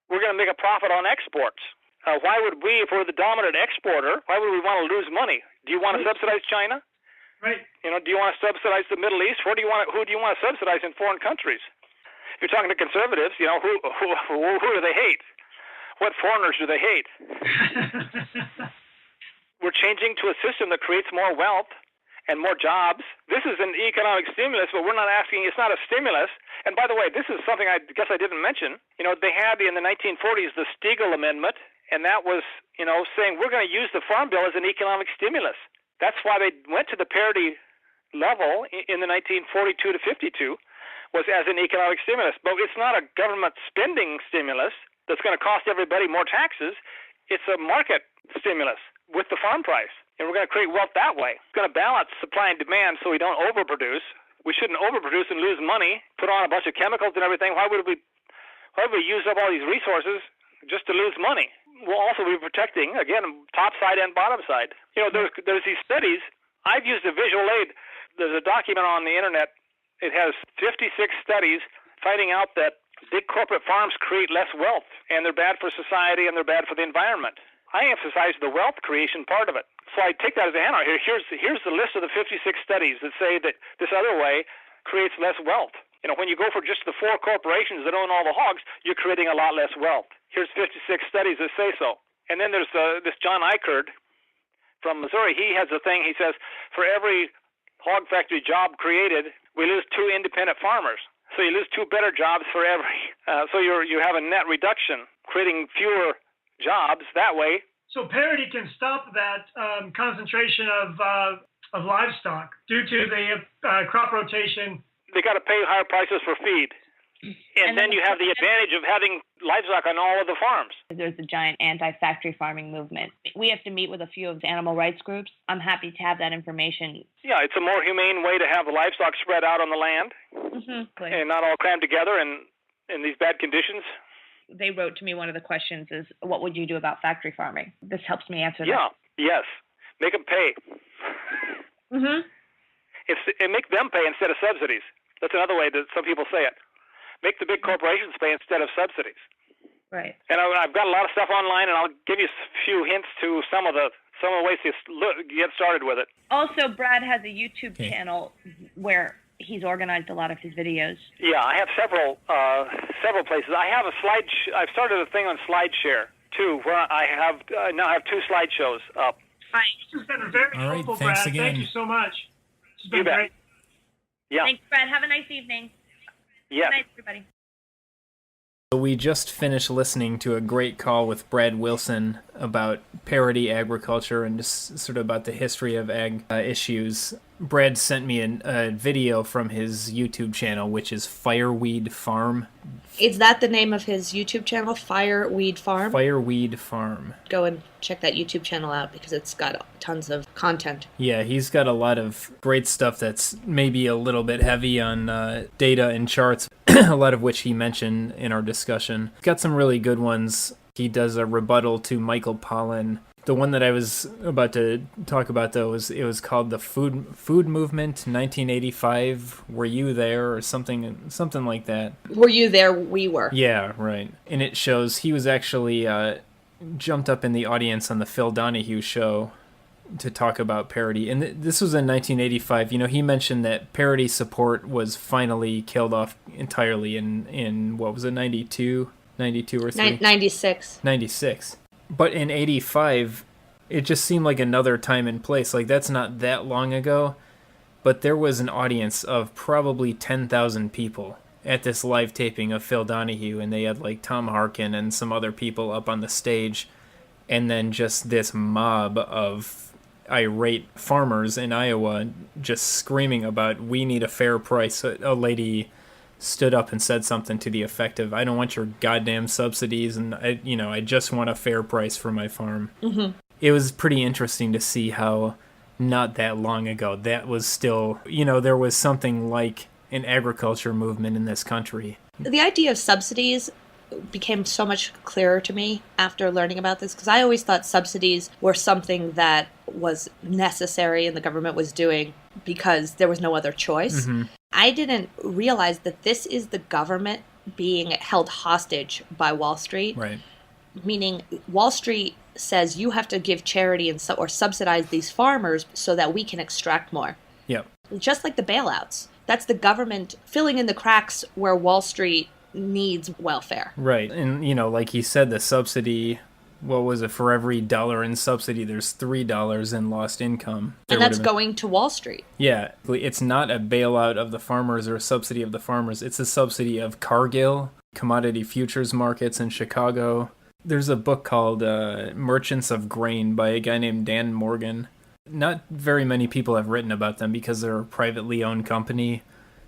we're going to make a profit on exports. Why would we, if we're the dominant exporter, why would we want to lose money? Do you want to subsidize China? Right. Do you want to subsidize the Middle East? Who do you want to subsidize in foreign countries? If you're talking to conservatives, who do they hate? What foreigners do they hate? We're changing to a system that creates more wealth and more jobs. This is an economic stimulus, but we're not asking. It's not a stimulus. And by the way, this is something I guess I didn't mention. They had in the 1940s the Stegall Amendment, and that was, saying we're going to use the Farm Bill as an economic stimulus. That's why they went to the parity level in the 1942 to 52, was as an economic stimulus. But it's not a government spending stimulus that's going to cost everybody more taxes. It's a market stimulus with the farm price. And we're going to create wealth that way. It's going to balance supply and demand so we don't overproduce. We shouldn't overproduce and lose money, put on a bunch of chemicals and everything. Why would we use up all these resources just to lose money? We'll also be protecting, again, top side and bottom side. There's these studies. I've used a visual aid. There's a document on the internet. It has 56 studies finding out that big corporate farms create less wealth, and they're bad for society and they're bad for the environment. I emphasize the wealth creation part of it. So I take that as a handout here. Here's the list of the 56 studies that say that this other way creates less wealth. When you go for just the 4 corporations that own all the hogs, you're creating a lot less wealth. Here's 56 studies that say so. And then there's this John Eichard from Missouri. He has a thing. He says, for every hog factory job created, we lose 2 independent farmers. So you lose 2 better jobs for every. So you have a net reduction, creating fewer jobs that way. So parity can stop that concentration of livestock due to the crop rotation. They got to pay higher prices for feed. And then you have the advantage of having livestock on all of the farms. There's a giant anti-factory farming movement. We have to meet with a few of the animal rights groups. I'm happy to have that information. Yeah, it's a more humane way to have the livestock spread out on the land and not all crammed together in these bad conditions. They wrote to me, one of the questions is, what would you do about factory farming? This helps me answer that. Yeah, yes. Make them pay. And make them pay instead of subsidies. That's another way that some people say it. Make the big corporations pay instead of subsidies. Right. And I've got a lot of stuff online, and I'll give you a few hints to some of the ways to get started with it. Also, Brad has a YouTube channel where he's organized a lot of his videos. Yeah, I have several places. I have I've started a thing on SlideShare too, where I now have 2 slideshows up. This has been very helpful, Brad. Again. Thank you so much. This has been great. Yeah. Thanks, Brad. Have a nice evening. Yeah. Good night, everybody. We just finished listening to a great call with Brad Wilson about parity agriculture and just sort of about the history of ag issues. Brad sent me a video from his YouTube channel, which is Fireweed Farm. Is that the name of his YouTube channel, Fireweed Farm? Fireweed Farm. Go and check that YouTube channel out because it's got tons of content. Yeah, he's got a lot of great stuff that's maybe a little bit heavy on data and charts, a lot of which he mentioned in our discussion. Got some really good ones. He does a rebuttal to Michael Pollan. The one that I was about to talk about, though, it was called the Food Movement 1985. Were you there, or something like that? Were you there? We were. Yeah, right. And it shows he was actually jumped up in the audience on the Phil Donahue show to talk about Parity. And this was in 1985. You know, he mentioned that Parity support was finally killed off entirely in what was it, 92 or 3? 96. 96. But in 85, it just seemed like another time and place. Like, that's not that long ago, but there was an audience of probably 10,000 people at this live taping of Phil Donahue, and they had, like, Tom Harkin and some other people up on the stage, and then just this mob of irate farmers in Iowa just screaming about, we need a fair price. A lady stood up and said something to the effect of, I don't want your goddamn subsidies, and I just want a fair price for my farm. Mm-hmm. It was pretty interesting to see how not that long ago that was still, there was something like an agriculture movement in this country. The idea of subsidies became so much clearer to me after learning about this, because I always thought subsidies were something that was necessary and the government was doing because there was no other choice. Mm-hmm. I didn't realize that this is the government being held hostage by Wall Street. Right. Meaning Wall Street says you have to give charity or subsidize these farmers so that we can extract more. Yep. Just like the bailouts. That's the government filling in the cracks where Wall Street needs welfare. Right. And, like he said, the subsidy, what was it? For every dollar in subsidy, there's $3 in lost income. And that's going to Wall Street. Yeah. It's not a bailout of the farmers or a subsidy of the farmers. It's a subsidy of Cargill, commodity futures markets in Chicago. There's a book called Merchants of Grain by a guy named Dan Morgan. Not very many people have written about them because they're a privately owned company.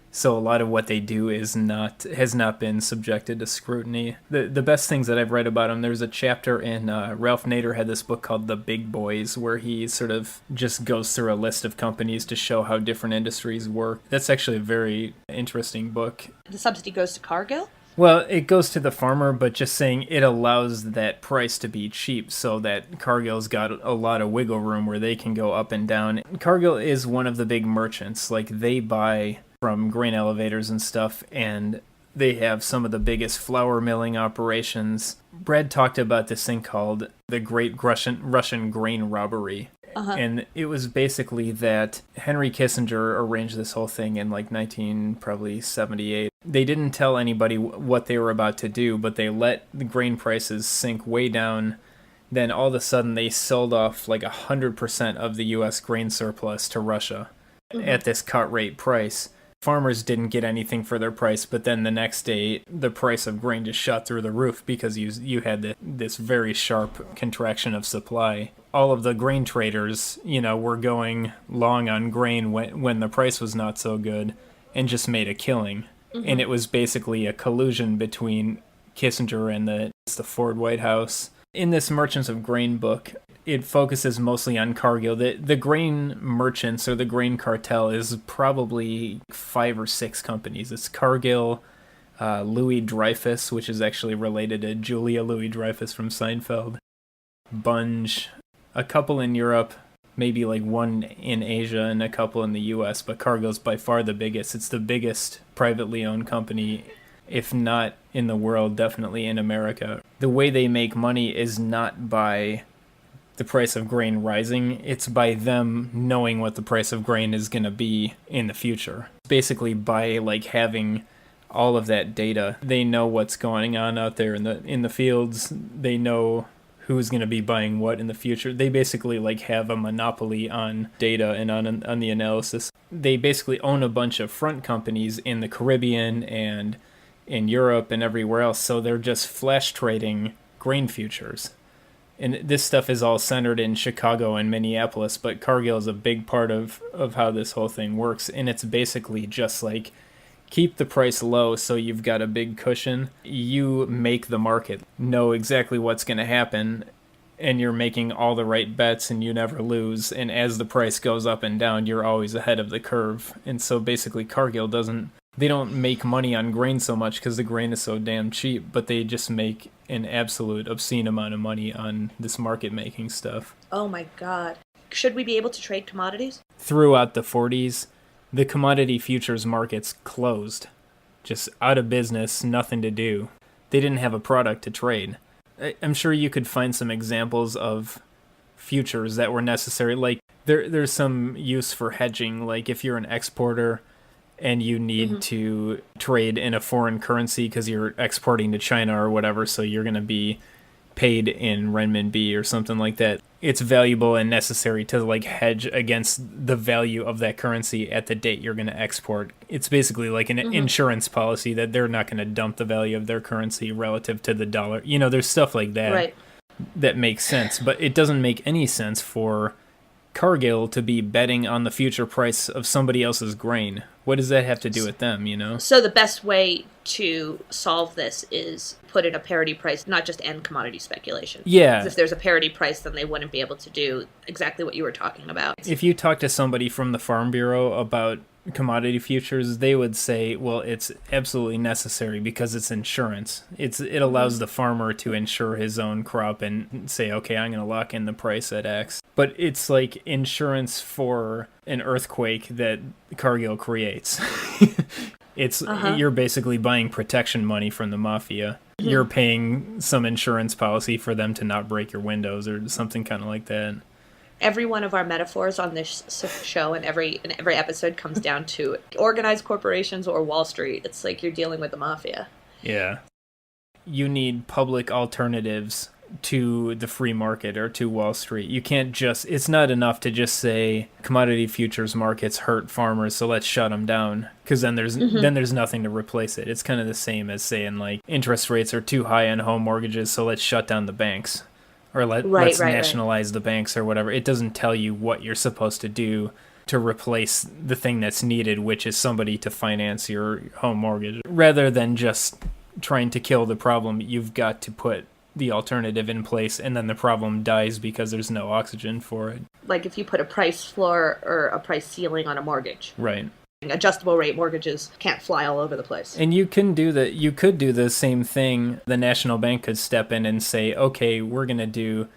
So a lot of what they do has not been subjected to scrutiny. The best things that I've read about them, there's a chapter in Ralph Nader had this book called The Big Boys, where he sort of just goes through a list of companies to show how different industries work. That's actually a very interesting book. The subsidy goes to Cargill? Well, it goes to the farmer, but just saying it allows that price to be cheap so that Cargill's got a lot of wiggle room where they can go up and down. Cargill is one of the big merchants. Like, they buy from grain elevators and stuff, and they have some of the biggest flour milling operations. Brad talked about this thing called the Great Russian Grain Robbery. Uh-huh. And it was basically that Henry Kissinger arranged this whole thing in like 1978. They didn't tell anybody what they were about to do, but they let the grain prices sink way down. Then all of a sudden they sold off like 100% of the U.S. grain surplus to Russia at this cut rate price. Farmers didn't get anything for their price, but then the next day the price of grain just shot through the roof because you had this very sharp contraction of supply. All of the grain traders, were going long on grain when the price was not so good and just made a killing. Mm-hmm. And it was basically a collusion between Kissinger and the Ford White House. In this Merchants of Grain book, it focuses mostly on Cargill. The grain merchants or the grain cartel is probably 5 or 6 companies. It's Cargill, Louis Dreyfus, which is actually related to Julia Louis Dreyfus from Seinfeld, Bunge, a couple in Europe, maybe like one in Asia and a couple in the US, but Cargill's by far the biggest. It's the biggest privately owned company, if not in the world, definitely in America. The way they make money is not by the price of grain rising, it's by them knowing what the price of grain is going to be in the future. Basically by like having all of that data, they know what's going on out there in the fields. They know who's going to be buying what in the future. They basically like have a monopoly on data and on the analysis. They basically own a bunch of front companies in the Caribbean and in Europe and everywhere else, so they're just flash trading grain futures. And this stuff is all centered in Chicago and Minneapolis, but Cargill is a big part of how this whole thing works. And it's basically just like, keep the price low so you've got a big cushion. You make the market, know exactly what's going to happen, and you're making all the right bets and you never lose. And as the price goes up and down, you're always ahead of the curve. And so basically Cargill they don't make money on grain so much because the grain is so damn cheap, but they just make an absolute obscene amount of money on this market making stuff. Oh my God. Should we be able to trade commodities? Throughout the 40s, the commodity futures markets closed. Just out of business, nothing to do. They didn't have a product to trade. I'm sure you could find some examples of futures that were necessary. Like there's some use for hedging. Like if you're an exporter and you need to trade in a foreign currency because you're exporting to China or whatever, so you're going to be paid in renminbi or something like that. It's valuable and necessary to like hedge against the value of that currency at the date you're going to export. It's basically like an insurance policy that they're not going to dump the value of their currency relative to the dollar. You know, there's stuff like that that makes sense, but it doesn't make any sense for Cargill to be betting on the future price of somebody else's grain. What does that have to do with them, you know? So the best way to solve this is put in a parity price, not just end commodity speculation. Yeah. 'Cause if there's a parity price, then they wouldn't be able to do exactly what you were talking about. If you talk to somebody from the Farm Bureau about commodity futures, they would say, well, it's absolutely necessary because it's insurance. It allows the farmer to insure his own crop and say, okay, I'm going to lock in the price at X. But it's like insurance for an earthquake that Cargill creates. It's you're basically buying protection money from the mafia. You're paying some insurance policy for them to not break your windows or something kind of like that. Every one of our metaphors on this show and every episode comes down to organized corporations or Wall Street. It's like you're dealing with the mafia. Yeah. You need public alternatives to the free market or to Wall Street. You can't it's not enough to just say commodity futures markets hurt farmers, so let's shut them down, because then there's nothing to replace it. It's kind of the same as saying like interest rates are too high on home mortgages, so let's shut down the banks. Or let's nationalize the banks or whatever. It doesn't tell you what you're supposed to do to replace the thing that's needed, which is somebody to finance your home mortgage. Rather than just trying to kill the problem, you've got to put the alternative in place, and then the problem dies because there's no oxygen for it. Like if you put a price floor or a price ceiling on a mortgage. Right. Adjustable rate mortgages can't fly all over the place. And you could do the same thing. The National Bank could step in and say, okay, we're going to do,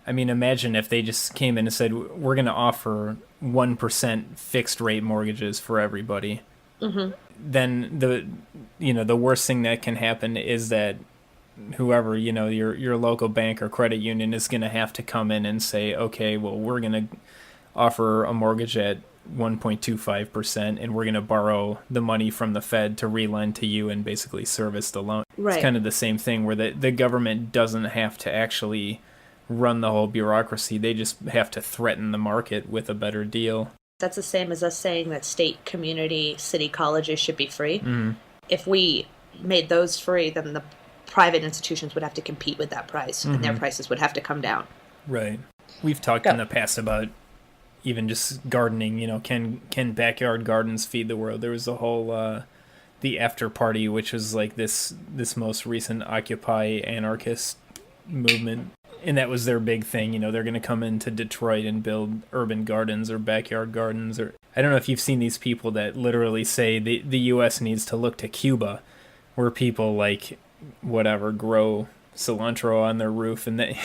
I mean, imagine if they just came in and said, we're going to offer 1% fixed rate mortgages for everybody. Then the worst thing that can happen is that whoever, your local bank or credit union is going to have to come in and say, okay, well, we're going to offer a mortgage at 1.25%, and we're going to borrow the money from the Fed to relend to you and basically service the loan. Right. It's kind of the same thing where the government doesn't have to actually run the whole bureaucracy. They just have to threaten the market with a better deal. That's the same as us saying that state, community, city colleges should be free. If we made those free, then the private institutions would have to compete with that price, and their prices would have to come down. Right. We've talked in the past about even just gardening, can backyard gardens feed the world? There was the whole, the After Party, which was like this most recent Occupy anarchist movement. And that was their big thing. They're going to come into Detroit and build urban gardens or backyard gardens. Or I don't know if you've seen these people that literally say the U.S. needs to look to Cuba, where people grow cilantro on their roof, and that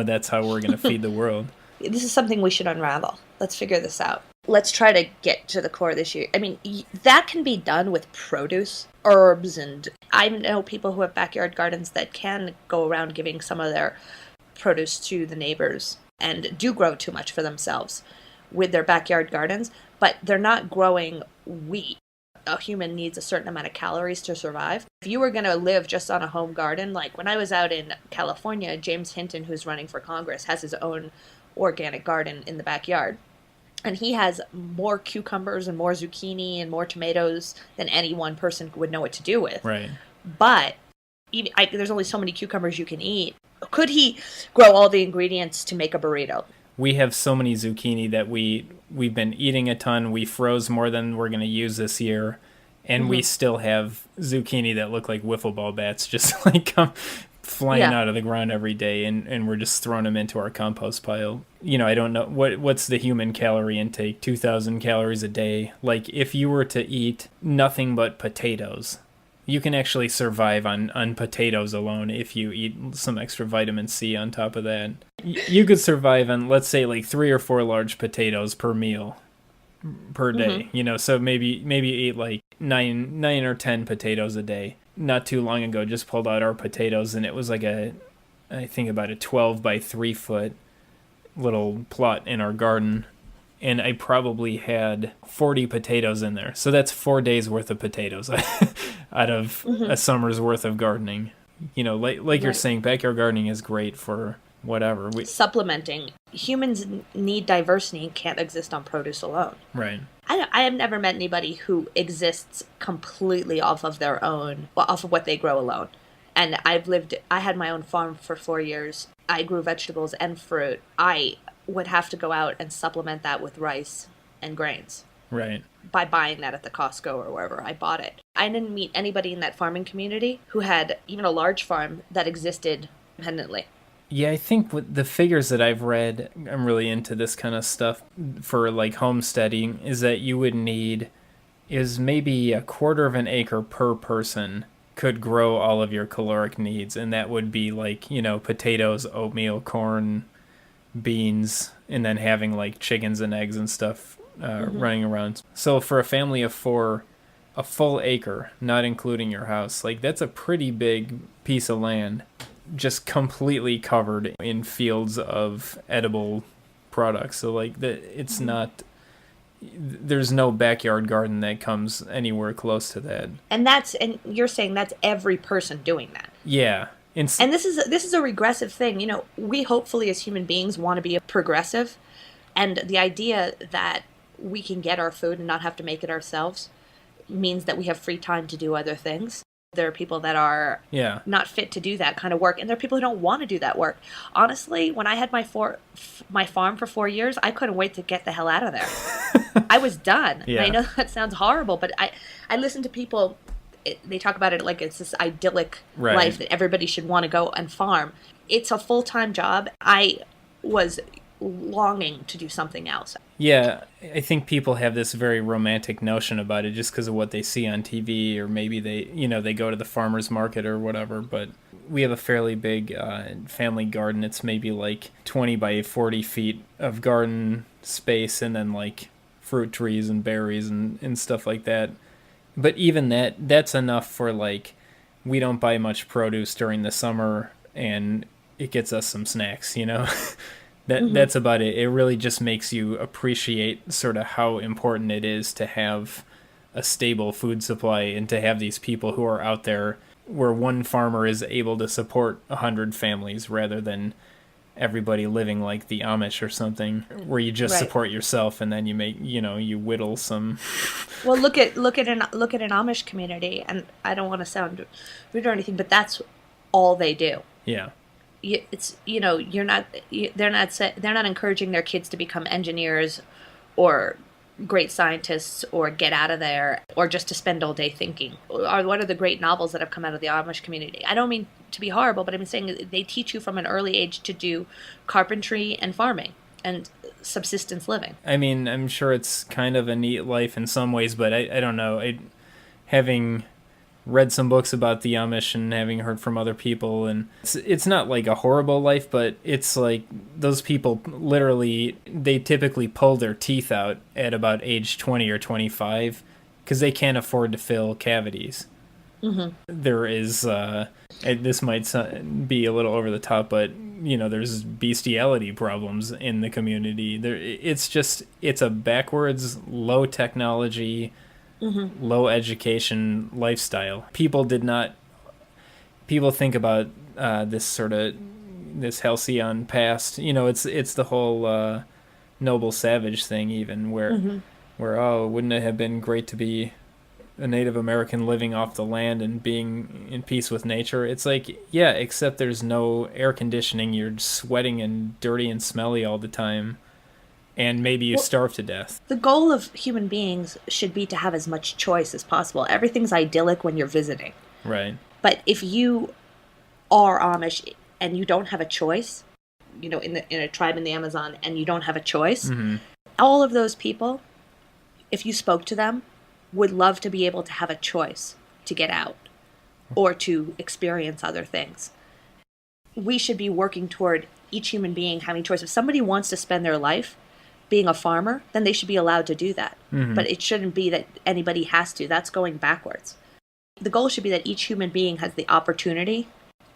that's how we're going to feed the world. This is something we should unravel. Let's figure this out. Let's try to get to the core of this issue. I mean, that can be done with produce, herbs, and I know people who have backyard gardens that can go around giving some of their produce to the neighbors and do grow too much for themselves with their backyard gardens, but they're not growing wheat. A human needs a certain amount of calories to survive. If you were going to live just on a home garden, like when I was out in California, James Hinton, who's running for Congress, has his own organic garden in the backyard. And he has more cucumbers and more zucchini and more tomatoes than any one person would know what to do with. Right. But there's only so many cucumbers you can eat. Could he grow all the ingredients to make a burrito? We have so many zucchini that we've been eating a ton. We froze more than we're going to use this year, and we still have zucchini that look like wiffle ball bats, just like come flying out of the ground every day, and we're just throwing them into our compost pile. I don't know what's the human calorie intake. 2,000 calories a day. Like, if you were to eat nothing but potatoes, you can actually survive on potatoes alone if you eat some extra vitamin C on top of that. You could survive on, let's say, like 3 or 4 large potatoes per meal per day. So maybe eat like 9 or 10 potatoes a day. Not too long ago, just pulled out our potatoes, and it was like I think about a 12 by 3 foot little plot in our garden. And I probably had 40 potatoes in there. So that's 4 days worth of potatoes out of a summer's worth of gardening. Like you're saying, backyard gardening is great for whatever. Supplementing. Humans need diversity and can't exist on produce alone. Right. I have never met anybody who exists completely off of their own, off of what they grow alone. And I had my own farm for 4 years. I grew vegetables and fruit. I would have to go out and supplement that with rice and grains. Right. By buying that at the Costco or wherever I bought it. I didn't meet anybody in that farming community who had even a large farm that existed independently. Yeah, I think with the figures that I've read, I'm really into this kind of stuff for like homesteading, is that you would need is maybe 1/4 of an acre per person could grow all of your caloric needs. And that would be like, potatoes, oatmeal, corn, beans, and then having like chickens and eggs and stuff running around. So for a family of 4, a full acre, not including your house, like that's a pretty big piece of land, just completely covered in fields of edible products. So like it's not, there's no backyard garden that comes anywhere close to that. And you're saying that's every person doing that. Yeah. And this is a regressive thing. We hopefully as human beings want to be progressive, and the idea that we can get our food and not have to make it ourselves means that we have free time to do other things. There are people that are not fit to do that kind of work, and there are people who don't want to do that work. Honestly, when I had my farm for 4 years, I couldn't wait to get the hell out of there. I was done. Yeah. I know that sounds horrible, but I listen to people. They talk about it like it's this idyllic life that everybody should want to go and farm. It's a full-time job. I was longing to do something else. Yeah, I think people have this very romantic notion about it just because of what they see on TV, or maybe they go to the farmer's market or whatever. But we have a fairly big family garden. It's maybe like 20 by 40 feet of garden space, and then like fruit trees and berries and stuff like that. But even that's enough for, like, we don't buy much produce during the summer, and it gets us some snacks, That's about it. It really just makes you appreciate sort of how important it is to have a stable food supply, and to have these people who are out there where one farmer is able to support 100 families rather than everybody living like the Amish or something, where you just support yourself and then you make, you whittle some. Well, look at an Amish community, and I don't want to sound rude or anything, but that's all they do. Yeah. They're not encouraging their kids to become engineers or great scientists or get out of there or just to spend all day thinking. Or what are the great novels that have come out of the Amish community? I don't mean to be horrible, but I'm saying they teach you from an early age to do carpentry and farming and subsistence living. I mean, I'm sure it's kind of a neat life in some ways, but I don't know. Having read some books about the Amish and having heard from other people, and it's not like a horrible life, but it's like those people literally, they typically pull their teeth out at about age 20 or 25 because they can't afford to fill cavities. Mm-hmm. There is, this might be a little over the top, but there's bestiality problems in the community. It's a backwards, low technology, low education lifestyle. People think about this sort of this halcyon past. It's the whole noble savage thing, even where wouldn't it have been great to be a Native American living off the land and being in peace with nature. It's like, yeah, except there's no air conditioning. You're sweating and dirty and smelly all the time. And maybe you starve to death. The goal of human beings should be to have as much choice as possible. Everything's idyllic when you're visiting. Right. But if you are Amish and you don't have a choice, in a tribe in the Amazon, and you don't have a choice, all of those people, if you spoke to them, would love to be able to have a choice to get out or to experience other things. We should be working toward each human being having choice. If somebody wants to spend their life being a farmer, then they should be allowed to do that. But it shouldn't be that anybody has to. That's going backwards. The goal should be that each human being has the opportunity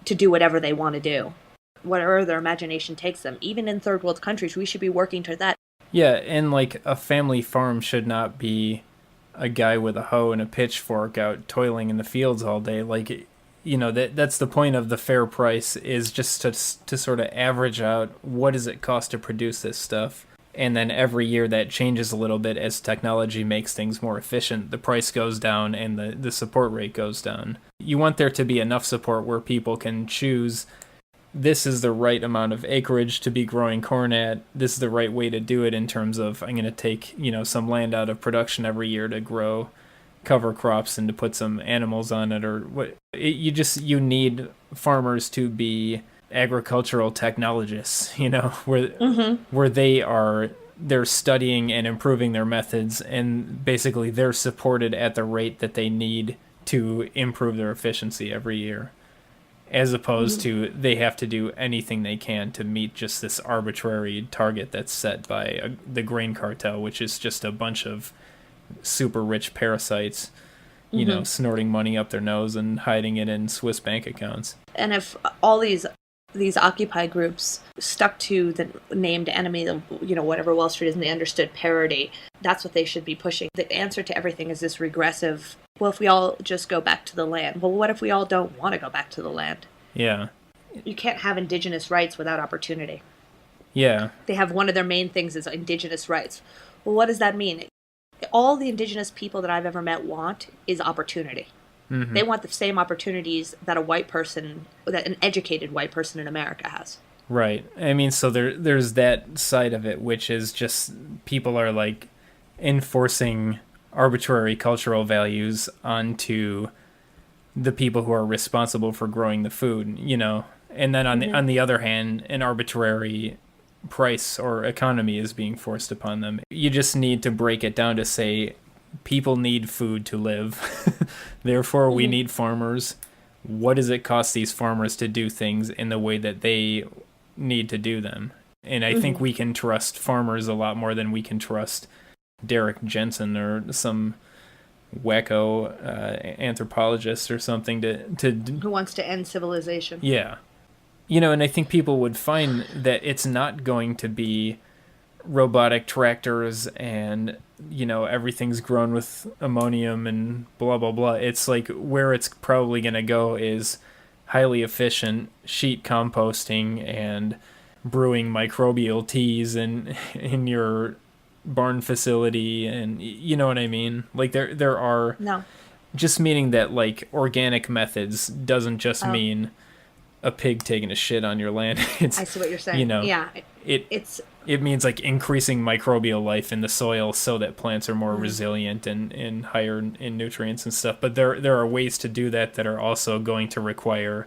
to do whatever they want to do, whatever their imagination takes them. Even in third world countries, we should be working toward that. Yeah, and like a family farm should not be a guy with a hoe and a pitchfork out toiling in the fields all day. Like, that's the point of the fair price, is just to sort of average out what does it cost to produce this stuff. And then every year that changes a little bit as technology makes things more efficient. The price goes down and the support rate goes down. You want there to be enough support where people can choose, this is the right amount of acreage to be growing corn at. This is the right way to do it in terms of, I'm going to take, some land out of production every year to grow cover crops and to put some animals on it, or what. You need farmers to be agricultural technologists, where they're studying and improving their methods, and basically they're supported at the rate that they need to improve their efficiency every year, as opposed to they have to do anything they can to meet just this arbitrary target that's set by the grain cartel, which is just a bunch of super rich parasites, snorting money up their nose and hiding it in Swiss bank accounts. And if all these Occupy groups stuck to the named enemy, whatever Wall Street is, and they understood parity, that's what they should be pushing. The answer to everything is this regressive, well, if we all just go back to the land. Well, what if we all don't want to go back to the land? Yeah. You can't have indigenous rights without opportunity. Yeah. They have one of their main things is indigenous rights. Well, what does that mean? All the indigenous people that I've ever met want is opportunity. They want the same opportunities that an educated white person in America has. Right. I mean, so there's that side of it, which is just people are like enforcing arbitrary cultural values onto the people who are responsible for growing the food, and then on the other hand, an arbitrary price or economy is being forced upon them. You just need to break it down to say, people need food to live. Therefore, we need farmers. What does it cost these farmers to do things in the way that they need to do them? And I think we can trust farmers a lot more than we can trust Derek Jensen or some wacko anthropologist or something to who wants to end civilization. Yeah. And I think people would find that it's not going to be robotic tractors and everything's grown with ammonium and blah blah blah. It's like where it's probably going to go is highly efficient sheet composting and brewing microbial teas in your barn facility, and you know what I mean. Like there are just meaning that like organic methods doesn't just mean a pig taking a shit on your land. I see what you're saying. It means like increasing microbial life in the soil so that plants are more resilient and higher in nutrients and stuff. But there are ways to do that are also going to require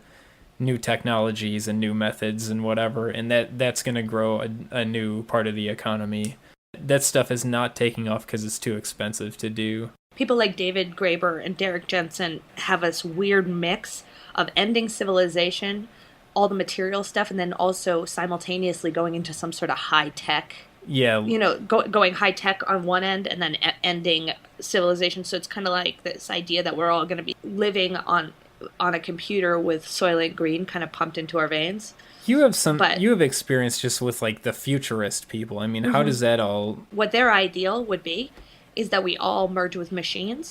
new technologies and new methods and whatever, and that's going to grow a new part of the economy. That stuff is not taking off because it's too expensive to do. People like David Graeber and Derek Jensen have this weird mix of ending civilization, all the material stuff, and then also simultaneously going into some sort of high tech. Yeah. Going high tech on one end and then ending civilization. So it's kind of like this idea that we're all going to be living on a computer with Soylent Green kind of pumped into our veins. You have experience just with like the futurist people. I mean, how does that all... What their ideal would be is that we all merge with machines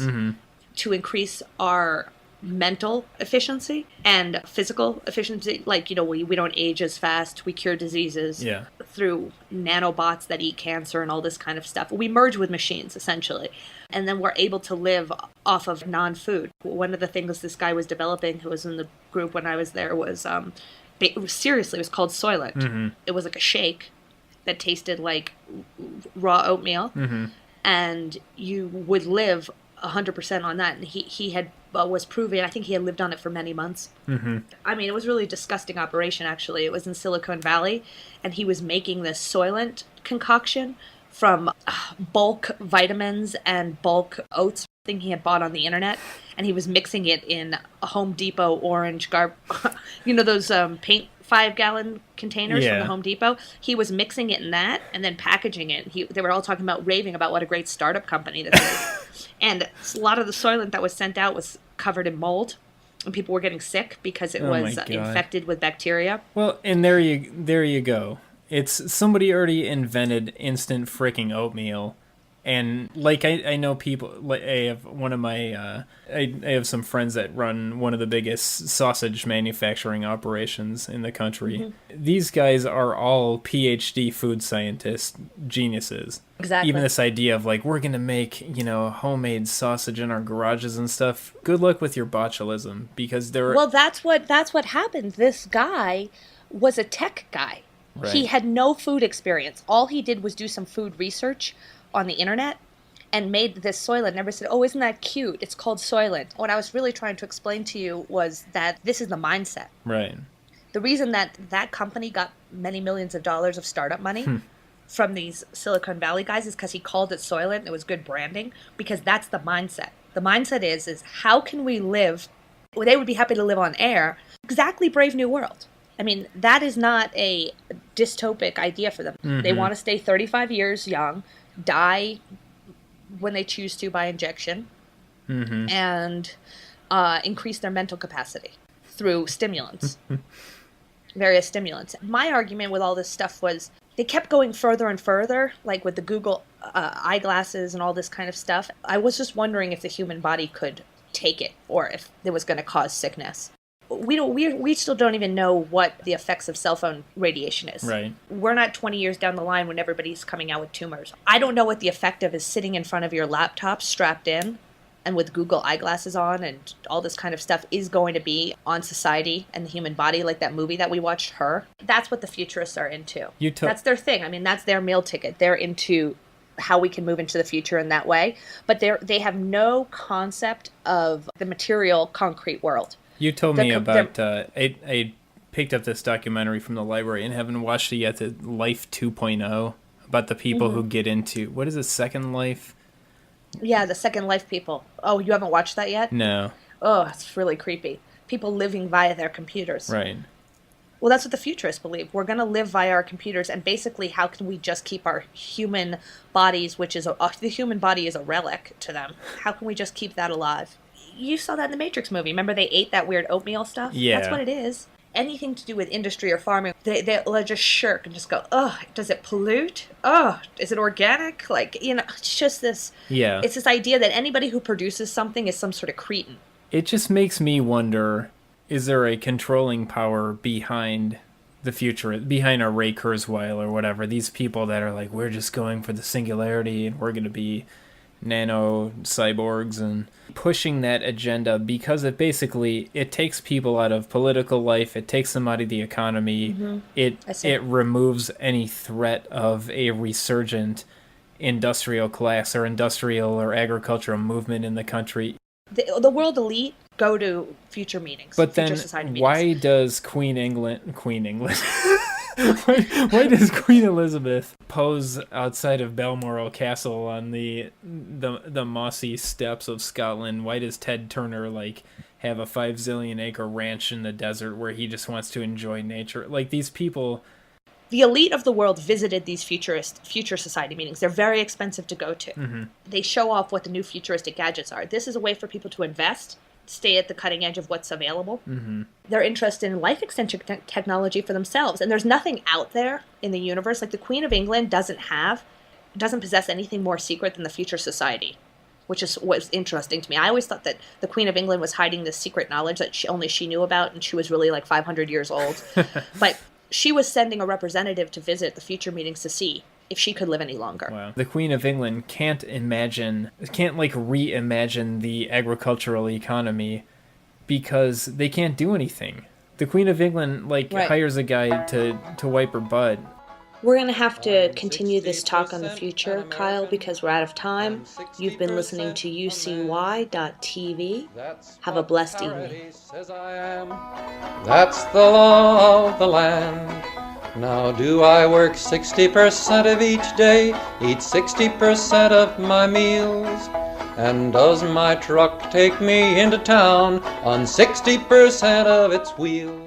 to increase our mental efficiency and physical efficiency. Like, we don't age as fast, we cure diseases through nanobots that eat cancer and all this kind of stuff. We merge with machines, essentially. And then we're able to live off of non-food. One of the things this guy was developing, who was in the group when I was there, was, seriously, it was called Soylent. Mm-hmm. It was like a shake that tasted like raw oatmeal. Mm-hmm. And you would live 100% on that. And he had was proving, I think he had lived on it for many months. Mm-hmm. I mean, it was really a disgusting operation, actually. It was in Silicon Valley, and he was making this Soylent concoction from bulk vitamins and bulk oats thing he had bought on the internet, and he was mixing it in a Home Depot orange those paint 5-gallon containers from the Home Depot. He was mixing it in that and then packaging it. They were all talking about, raving about what a great startup company this is. And a lot of the Soylent that was sent out was covered in mold, and people were getting sick because it was infected with bacteria. Well, and there you go. It's somebody already invented instant freaking oatmeal. And like I know people, like I have one of my I have some friends that run one of the biggest sausage manufacturing operations in the country. Mm-hmm. These guys are all PhD food scientists, geniuses. Exactly. Even this idea of like, we're gonna make homemade sausage in our garages and stuff. Good luck with your botulism, because that's what happened. This guy was a tech guy. Right. He had no food experience. All he did was do some food research on the internet and made this Soylent. Never said, "Oh, isn't that cute? It's called Soylent." What I was really trying to explain to you was that this is the mindset. Right. The reason that company got many millions of dollars of startup money from these Silicon Valley guys is because he called it Soylent. It was good branding, because that's the mindset. The mindset is how can we live? Well, they would be happy to live on air. Exactly, Brave New World. I mean, that is not a dystopic idea for them. Mm-hmm. They want to stay 35 years young, die when they choose to by injection, mm-hmm. and increase their mental capacity through stimulants, various stimulants. My argument with all this stuff was they kept going further and further, like with the Google eyeglasses and all this kind of stuff. I was just wondering if the human body could take it, or if it was going to cause sickness. We still don't even know what the effects of cell phone radiation is. Right. We're not 20 years down the line when everybody's coming out with tumors. I don't know what the effect of is sitting in front of your laptop strapped in and with Google eyeglasses on and all this kind of stuff is going to be on society and the human body, like that movie that we watched, Her. That's what the futurists are into. That's their thing. I mean, that's their meal ticket. They're into how we can move into the future in that way. But they have no concept of the material, concrete world. You told me about, I picked up this documentary from the library and haven't watched it yet, the Life 2.0, about the people who get into, what is it, Second Life? Yeah, the Second Life people. Oh, you haven't watched that yet? No. Oh, it's really creepy. People living via their computers. Right. Well, that's what the futurists believe. We're going to live via our computers, and basically, how can we just keep our human bodies, which is, the human body is a relic to them, how can we just keep that alive? You saw that in the Matrix movie. Remember they ate that weird oatmeal stuff? Yeah. That's what it is. Anything to do with industry or farming, they'll just shirk and just go, oh, does it pollute? Oh, is it organic? Like, it's just this... Yeah. It's this idea that anybody who produces something is some sort of cretin. It just makes me wonder, is there a controlling power behind the future, behind a Ray Kurzweil or whatever? These people that are like, we're just going for the singularity and we're going to be nano cyborgs and pushing that agenda, because it takes people out of political life, it takes them out of the economy, it removes any threat of a resurgent industrial class or industrial or agricultural movement in the country. The world elite go to future meetings, but future then society meetings. Why does Queen England why does Queen Elizabeth pose outside of Balmoral Castle on the mossy steppes of Scotland? Why does Ted Turner have a 5 zillion acre ranch in the desert where he just wants to enjoy nature? Like, these people... The elite of the world visited these future society meetings. They're very expensive to go to. Mm-hmm. They show off what the new futuristic gadgets are. This is a way for people to invest, stay at the cutting edge of what's available. Mm-hmm. They're interested in life extension technology for themselves. And there's nothing out there in the universe. Like, the Queen of England doesn't possess anything more secret than the future society, which is what's interesting to me. I always thought that the Queen of England was hiding this secret knowledge that only she knew about, and she was really 500 years old. But she was sending a representative to visit the future meetings to see if she could live any longer. Wow. The Queen of England can't reimagine the agricultural economy because they can't do anything. The Queen of England hires a guy to wipe her butt. We're going to have to continue this talk on the future, Kyle, because we're out of time. You've been listening to UCY.tv. Have a blessed evening. That's the law of the land. Now do I work 60% of each day, eat 60% of my meals? And does my truck take me into town on 60% of its wheels?